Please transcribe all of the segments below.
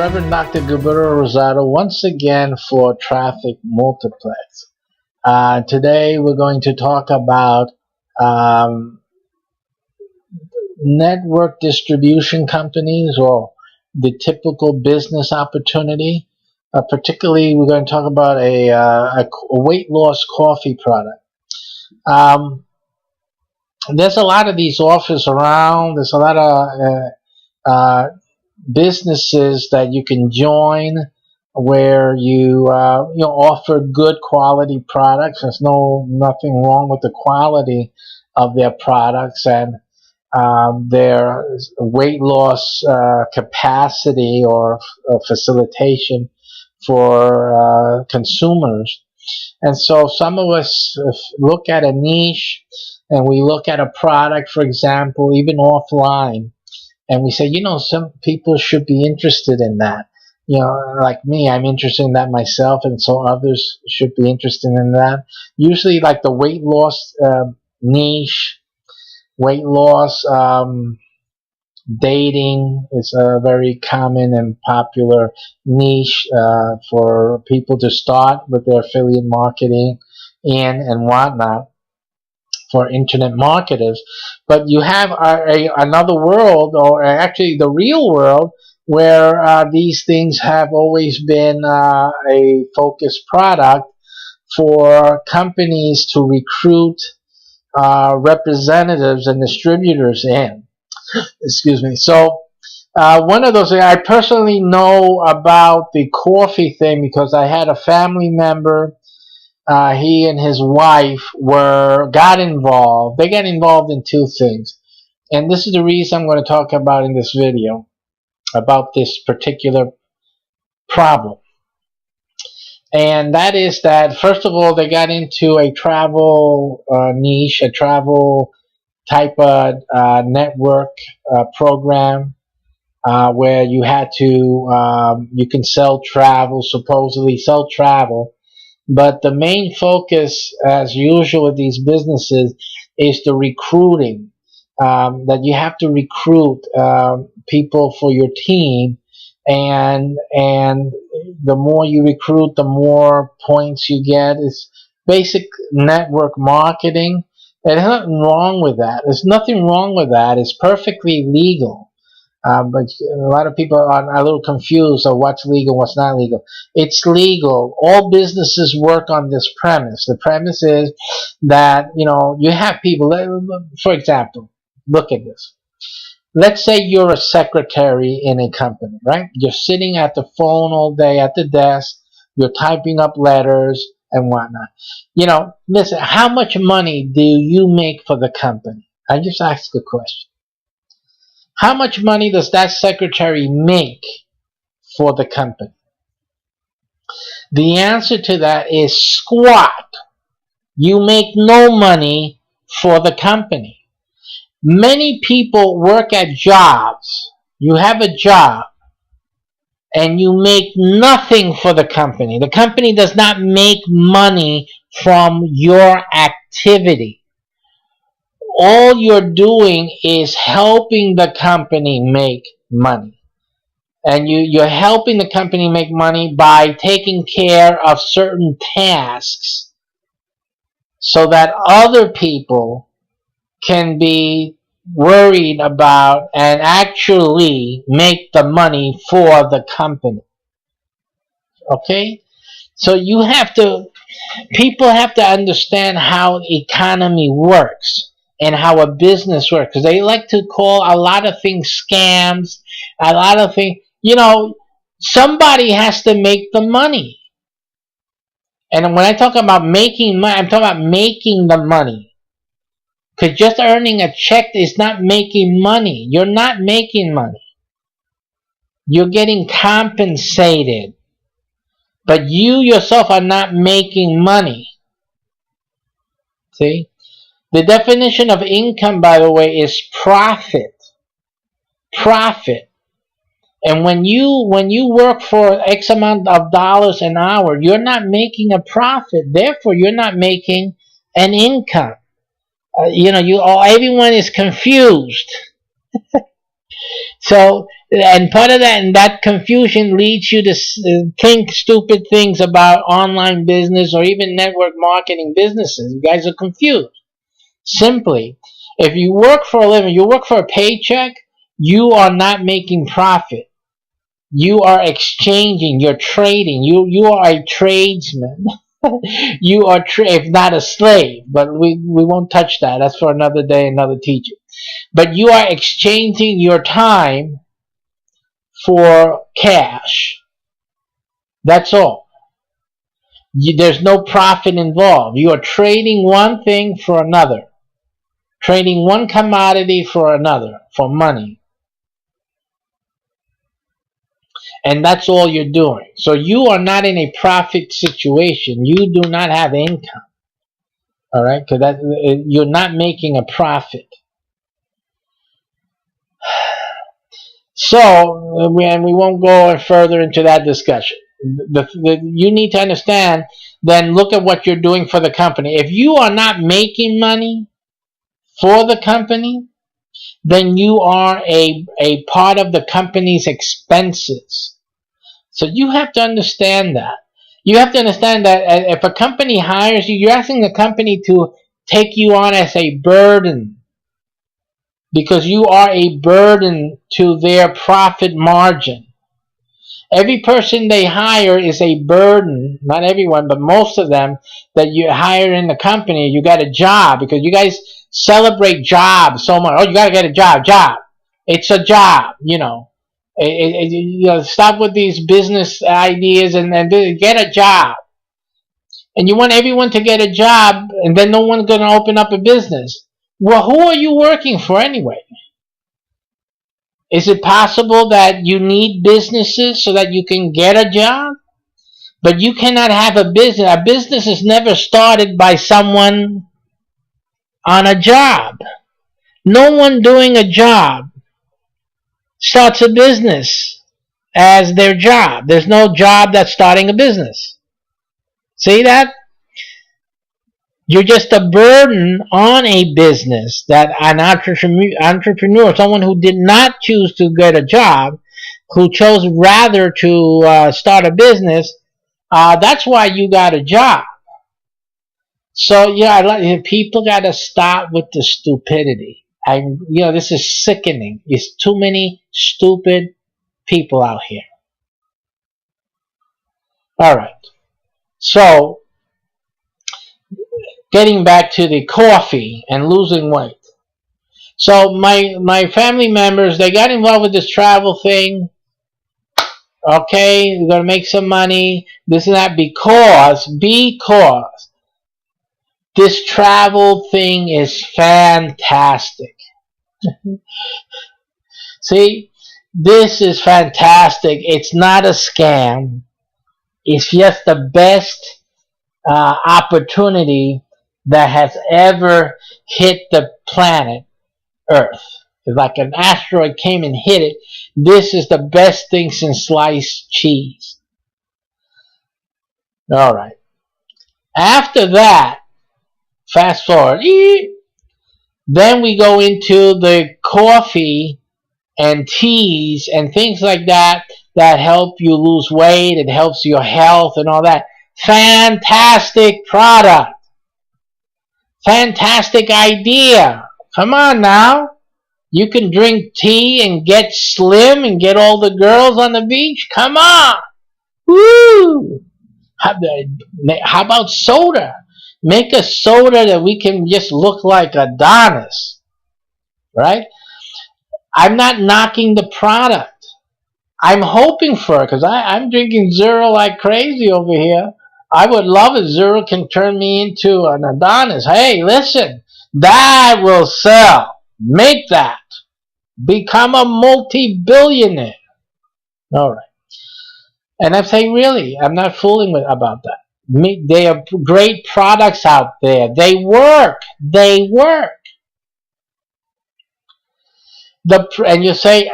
Reverend Dr. Gilberto Rosado once again for Traffic Multiplex. Today we're going to talk about network distribution companies, or the typical business opportunity. Particularly, we're going to talk about a weight loss coffee product. There's a lot of these offers around. There's a lot of businesses that you can join where you offer good quality products. There's nothing wrong with the quality of their products and their weight loss capacity or facilitation for consumers. And so some of us look at a niche and we look at a product, for example, even offline, and we say, some people should be interested in that. Like me, I'm interested in that myself, and so others should be interested in that. Usually, like the weight loss niche, weight loss dating is a very common and popular niche for people to start with their affiliate marketing and whatnot, for internet marketers. But you have another world, or actually the real world, where these things have always been a focused product for companies to recruit representatives and distributors in. Excuse me. So one of those, I personally know about the coffee thing because I had a family member. He and his wife got involved. They got involved in two things. And this is the reason I'm going to talk about in this video, about this particular problem. And that is that, first of all, they got into a travel niche, a travel type of network program where you had to, you can supposedly sell travel. But the main focus, as usual with these businesses, is the recruiting. That you have to recruit people for your team, and the more you recruit, the more points you get. It's basic network marketing. There's nothing wrong with that. There's nothing wrong with that. It's perfectly legal. But a lot of people are a little confused of what's legal, what's not legal. It's legal. All businesses work on this premise. The premise is that, you have people, for example, look at this. Let's say you're a secretary in a company, right? You're sitting at the phone all day at the desk. You're typing up letters and whatnot. Listen, how much money do you make for the company? I just ask a question. How much money does that secretary make for the company? The answer to that is squat. You make no money for the company. Many people work at jobs. You have a job and you make nothing for the company. The company does not make money from your activity. All you're doing is helping the company make money. And you're helping the company make money by taking care of certain tasks so that other people can be worried about and actually make the money for the company. Okay? So people have to understand how the economy works and how a business works, because they like to call a lot of things scams, a lot of things. Somebody has to make the money. And when I talk about making money, I'm talking about making the money. Because just earning a check is not making money. You're not making money. You're getting compensated. But you yourself are not making money. See? The definition of income, by the way, is profit. Profit. And when you work for X amount of dollars an hour, you're not making a profit. Therefore, you're not making an income. Everyone is confused. So, and part of that, and that confusion leads you to think stupid things about online business or even network marketing businesses. You guys are confused. Simply, if you work for a living, you work for a paycheck, you are not making profit. You are exchanging, you're trading, you are a tradesman. You are, if not a slave, but we won't touch that. That's for another day, another teaching. But you are exchanging your time for cash. That's all. There's no profit involved. You are trading one thing for another. Trading one commodity for another, for money. And that's all you're doing. So you are not in a profit situation. You do not have income. All right? Because you're not making a profit. So, and we won't go further into that discussion. You need to understand, then look at what you're doing for the company. If you are not making money for the company, then you are a part of the company's expenses. So you have to understand that. You have to understand that if a company hires you, you're asking the company to take you on as a burden, because you are a burden to their profit margin. Every person they hire is a burden. Not everyone, but most of them that you hire in the company, you got a job, because you guys celebrate jobs so much. Oh, you got to get a job. It's a job, you know. Stop with these business ideas and get a job. And you want everyone to get a job, and then no one's going to open up a business. Well, who are you working for anyway? Is it possible that you need businesses so that you can get a job? But you cannot have a business. A business is never started by someone on a job. No one doing a job starts a business as their job. There's no job that's starting a business. See that? You're just a burden on a business, that an entrepreneur, someone who did not choose to get a job, who chose rather to start a business, that's why you got a job. So yeah, people got to stop with the stupidity. This is sickening. There's too many stupid people out here. All right. So getting back to the coffee and losing weight. So my family members, they got involved with this travel thing. Okay, we're gonna make some money, this and that, because this travel thing is fantastic. See, this is fantastic. It's not a scam. It's just the best opportunity that has ever hit the planet Earth. It's like an asteroid came and hit it. This is the best thing since sliced cheese. All right. After that, fast forward, then we go into the coffee and teas and things like that help you lose weight. It helps your health and all that. Fantastic product. Fantastic idea. Come on now. You can drink tea and get slim and get all the girls on the beach. Come on. Woo. How about soda? Make a soda that we can just look like Adonis. Right? I'm not knocking the product. I'm hoping for it, because I'm drinking Zero like crazy over here. I would love it. Zero can turn me into an Adonis. Hey, listen, that will sell. Make that. Become a multi-billionaire. All right. And I'm saying, really, I'm not fooling about that. There are great products out there. They work. They work. And you say,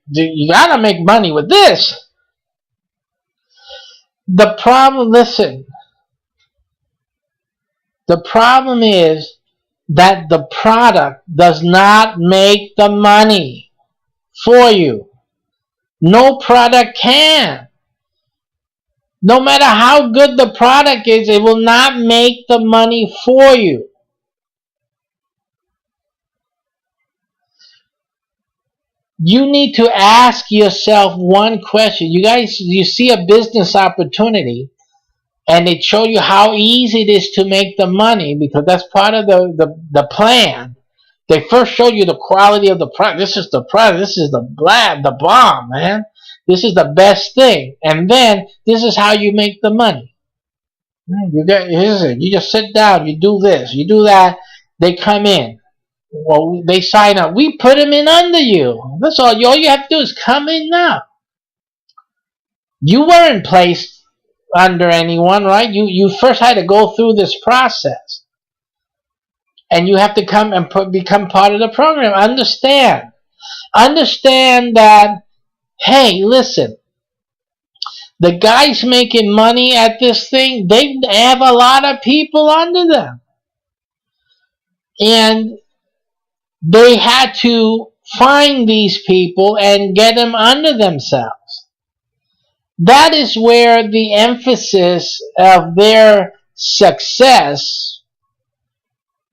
you gotta make money with this. The problem, listen, the problem is that the product does not make the money for you. No product can. No matter how good the product is, it will not make the money for you. You need to ask yourself one question. You guys, you see a business opportunity, and it shows you how easy it is to make the money, because that's part of the plan. They first show you the quality of the product. This is the product. This is the bomb, man. This is the best thing. And then this is how you make the money. Here's it. You just sit down. You do this. You do that. They come in. Well, they sign up. We put them in under you. That's all. All you have to do is come in now. You weren't placed under anyone, right? You first had to go through this process. And you have to come and become part of the program. Understand that, hey, listen, the guys making money at this thing, they have a lot of people under them. And they had to find these people and get them under themselves. That is where the emphasis of their success,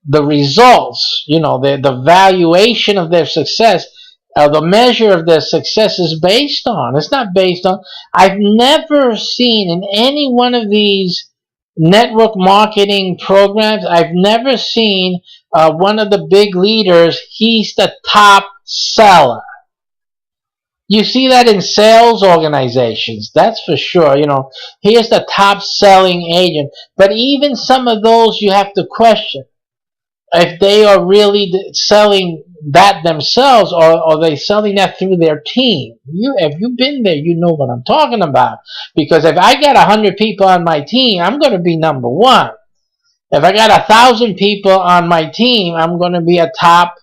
the results, the valuation of their success, the measure of their success is based on. It's not based on. I've never seen in any one of these network marketing programs, I've never seen one of the big leaders, he's the top seller. You see that in sales organizations, that's for sure. Here's the top selling agent. But even some of those you have to question if they are really selling that themselves, or are they selling that through their team. If you've been there, you know what I'm talking about. Because if I got 100 people on my team, I'm going to be number one. If I got 1,000 people on my team, I'm going to be a top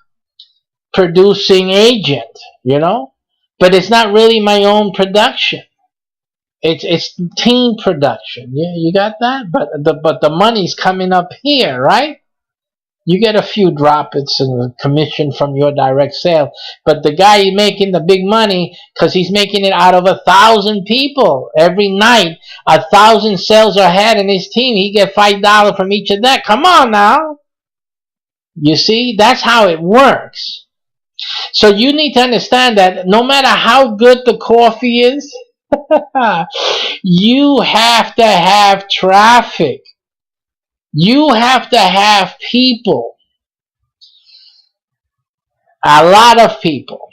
producing agent, But it's not really my own production. It's team production. You got that? But the money's coming up here, right? You get a few droppets and commission from your direct sale, but the guy making the big money, because he's making it out of 1,000 people every night. 1,000 sales are had in his team. He get $5 from each of that. Come on now. You see, that's how it works. So you need to understand that no matter how good the coffee is, you have to have traffic. You have to have people. A lot of people.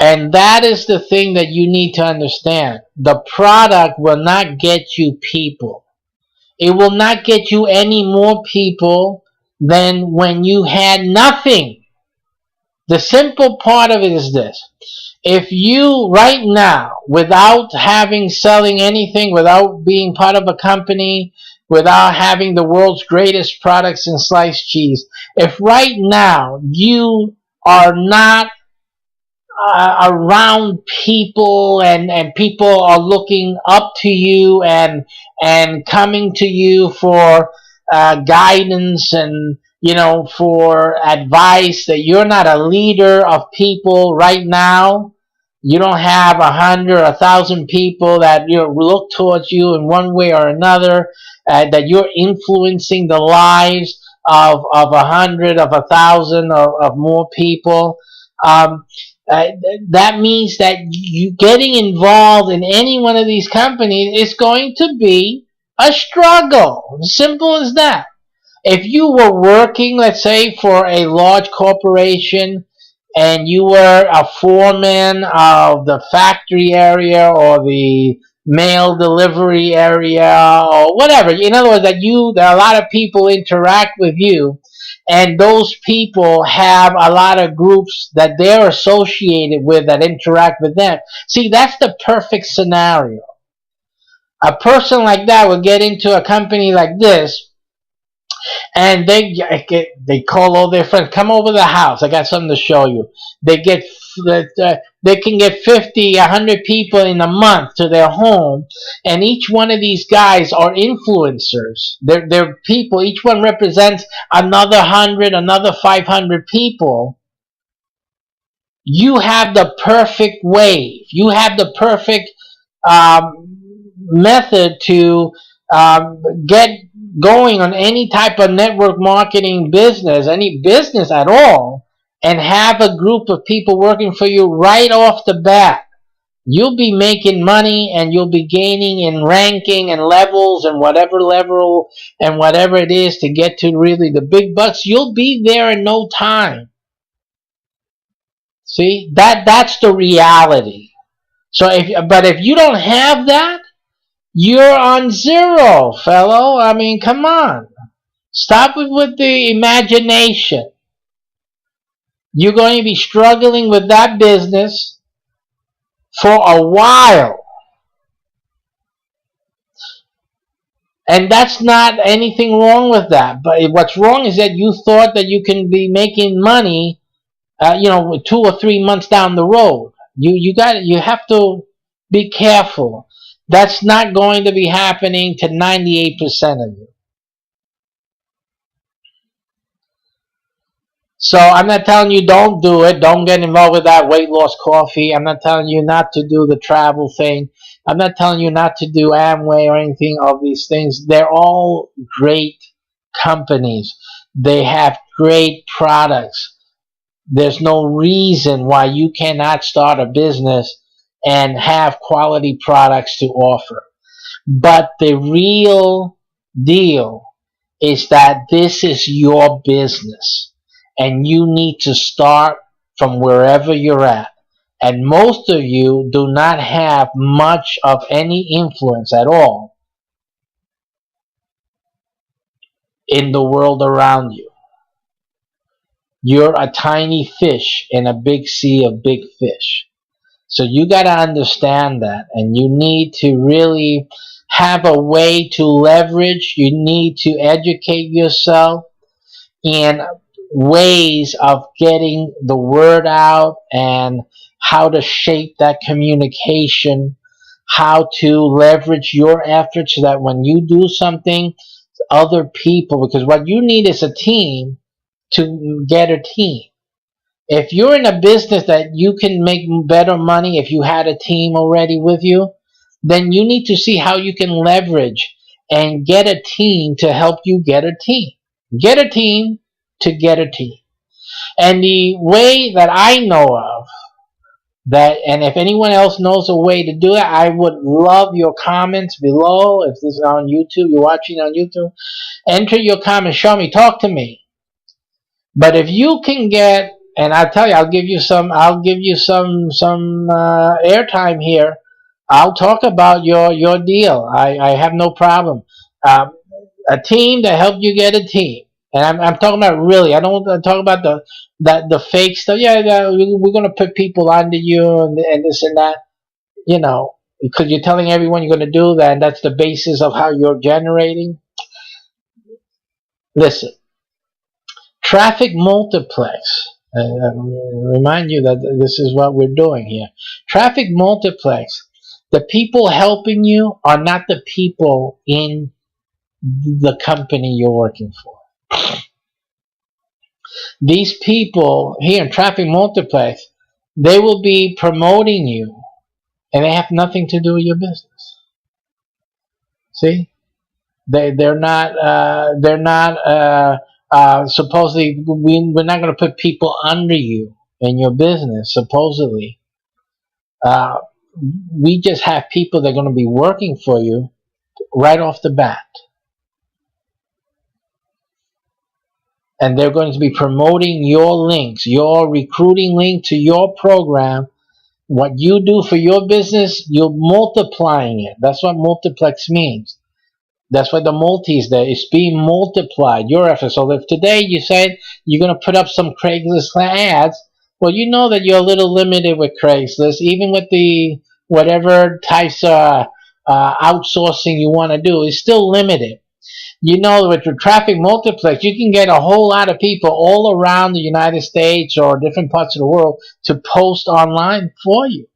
And that is the thing that you need to understand. The product will not get you people. It will not get you any more people than when you had nothing. The simple part of it is this. If you right now, without selling anything, without being part of a company, without having the world's greatest products in sliced cheese, if right now you are not around people and people are looking up to you and coming to you for guidance and for advice, that you're not a leader of people right now, you don't have 100 or 1,000 people that look towards you in one way or another, that you're influencing the lives of 100, of 1,000, of more people. That means that you getting involved in any one of these companies is going to be a struggle. Simple as that. If you were working, let's say, for a large corporation, and you were a foreman of the factory area or the mail delivery area or whatever, in other words, that a lot of people interact with you, and those people have a lot of groups that they're associated with that interact with them. See, that's the perfect scenario. A person like that will get into a company like this, and they call all their friends, come over to the house, I got something to show you. They can get 50, 100 people in a month to their home, and each one of these guys are influencers. They're people, each one represents another 100, another 500 people. You have the perfect wave. You have the perfect method to get going on any type of network marketing business, any business at all, and have a group of people working for you right off the bat. You'll be making money and you'll be gaining in ranking and levels and whatever level and whatever it is to get to really the big bucks. You'll be there in no time. See, that's the reality. So if you don't have that, you're on zero, fellow. I mean, come on. Stop it with the imagination. You're going to be struggling with that business for a while. And that's not anything wrong with that. But what's wrong is that you thought that you can be making money, 2 or 3 months down the road. You have to be careful. That's not going to be happening to 98% of you. So I'm not telling you don't do it. Don't get involved with that weight loss coffee. I'm not telling you not to do the travel thing. I'm not telling you not to do Amway or anything of these things. They're all great companies. They have great products. There's no reason why you cannot start a business and have quality products to offer. But the real deal is that this is your business and you need to start from wherever you're at. And most of you do not have much of any influence at all in the world around you. You're a tiny fish in a big sea of big fish. So you got to understand that, and you need to really have a way to leverage. You need to educate yourself in ways of getting the word out and how to shape that communication, how to leverage your efforts so that when you do something, other people, because what you need is a team to get a team. If you're in a business that you can make better money if you had a team already with you, then you need to see how you can leverage and get a team to help you get a team. Get a team to get a team. And the way that I know of that, and if anyone else knows a way to do it, I would love your comments below. If this is on YouTube, you're watching on YouTube, enter your comments, show me, talk to me. But if you can get, and I'll tell you, I'll give you some airtime here. I'll talk about your deal. I have no problem. A team to help you get a team, and I'm talking about really. I don't want to talk about the fake stuff. Yeah, we're gonna put people under you and this and that. Because you're telling everyone you're gonna do that, and that's the basis of how you're generating. Listen. Traffic multiplex. Remind you that this is what we're doing here. Traffic multiplex. The people helping you are not the people in the company you're working for. These people here in Traffic Multiplex, they will be promoting you, and they have nothing to do with your business. See, they're not. Supposedly, we're not going to put people under you in your business. Supposedly, we just have people that are going to be working for you right off the bat. And they're going to be promoting your links, your recruiting link to your program. What you do for your business, you're multiplying it. That's what multiplex means. That's why the multi is there. It's being multiplied, your effort. So if today you said you're going to put up some Craigslist ads, well, you know that you're a little limited with Craigslist, even with the whatever types of outsourcing you want to do, it's still limited. You know, with your traffic multiplex, you can get a whole lot of people all around the United States or different parts of the world to post online for you.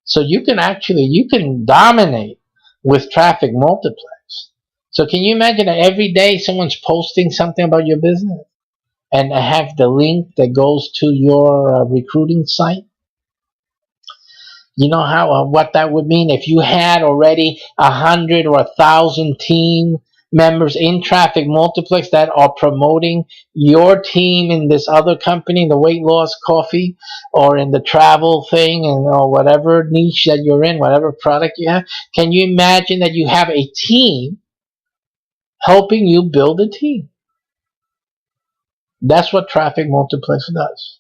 So you can dominate with traffic multiplex. So can you imagine that every day someone's posting something about your business? and have the link that goes to your recruiting site? You know how what that would mean if you had already 100 or 1,000 team members in Traffic Multiplex that are promoting your team in this other company, the weight loss coffee, or in the travel thing, and or whatever niche that you're in, whatever product you have. Can you imagine that you have a team helping you build a team? That's what Traffic Multiplex does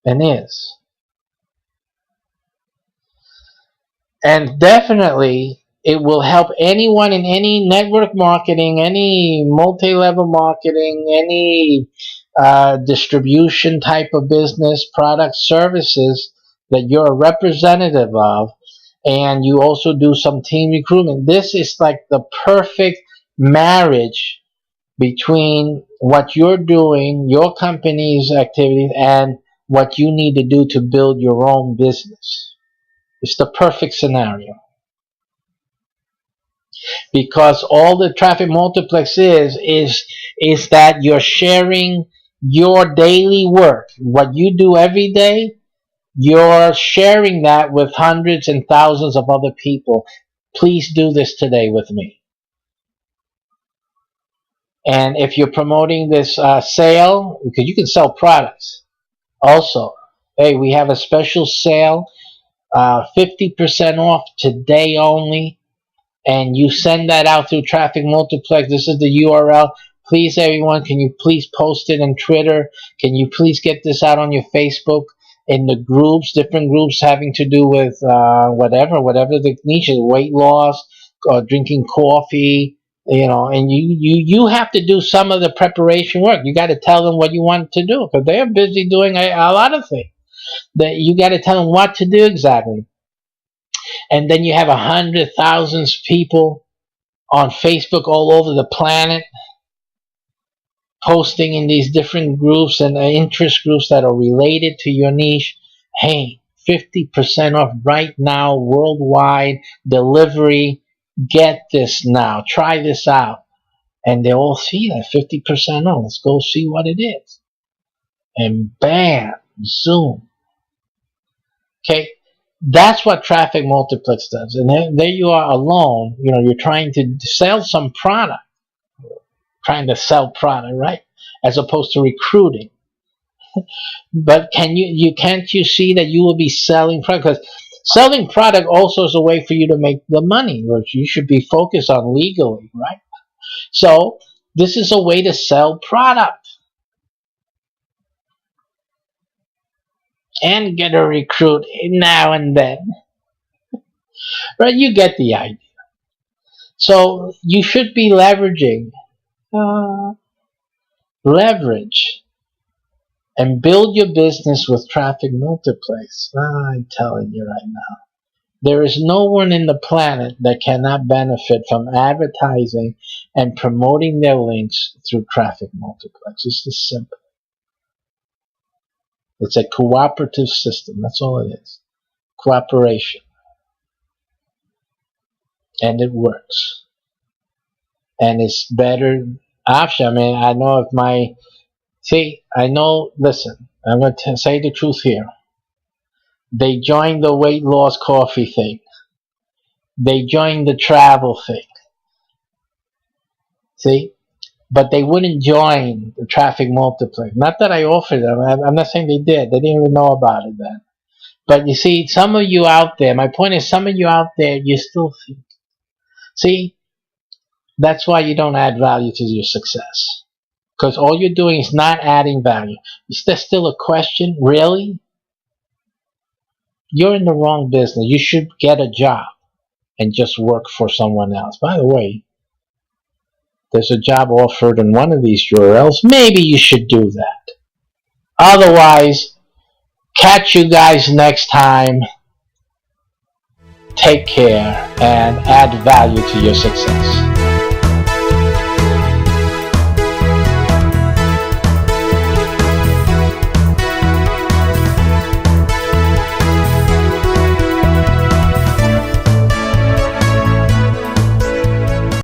and is. And definitely, it will help anyone in any network marketing, any multi-level marketing, any distribution type of business, product, services that you're a representative of, and you also do some team recruitment. This is like the perfect marriage between what you're doing, your company's activities, and what you need to do to build your own business. It's the perfect scenario. Because all the Traffic Multiplex is that you're sharing your daily work. What you do every day, you're sharing that with hundreds and thousands of other people. Please do this today with me. And if you're promoting this sale, because you can sell products also. Hey, we have a special sale, 50% off today only. And you send that out through Traffic Multiplex. This is the URL. Please, everyone, can you please post it on Twitter? Can you please get this out on your Facebook, in the groups, different groups having to do with whatever the niche is, weight loss, or drinking coffee, and you have to do some of the preparation work. You got to tell them what you want to do, because they're busy doing a lot of things. That you got to tell them what to do exactly. And then you have 100,000 people on Facebook all over the planet posting in these different groups and interest groups that are related to your niche. Hey, 50% off right now, worldwide delivery. Get this now. Try this out. And they all see that 50% off. Let's go see what it is. And bam, zoom. Okay. That's what Traffic Multiplex does. And there you are alone. You're trying to sell some product. Trying to sell product, right? As opposed to recruiting. But can't you see that you will be selling product? Because selling product also is a way for you to make the money, which you should be focused on legally, right? So this is a way to sell product. And get a recruit now and then. Right? You get the idea. So you should be leveraging. Leverage. And build your business with Traffic Multiplex. I'm telling you right now. There is no one in the planet that cannot benefit from advertising and promoting their links through Traffic Multiplex. It's just simple. It's a cooperative system. That's all it is. Cooperation. And it works. And it's better option. I mean, I know if listen, I'm going to say the truth here. They joined the weight loss coffee thing. They joined the travel thing. See? But they wouldn't join the Traffic Multiplex. Not that I offered them. I'm not saying they did. They didn't even know about it then. But you see, some of you out there, my point is, some of you out there, you still think. See, that's why you don't add value to your success. Because all you're doing is not adding value. Is there still a question? Really? You're in the wrong business. You should get a job and just work for someone else. By the way, there's a job offered in one of these URLs. Maybe you should do that. Otherwise, catch you guys next time. Take care and add value to your success.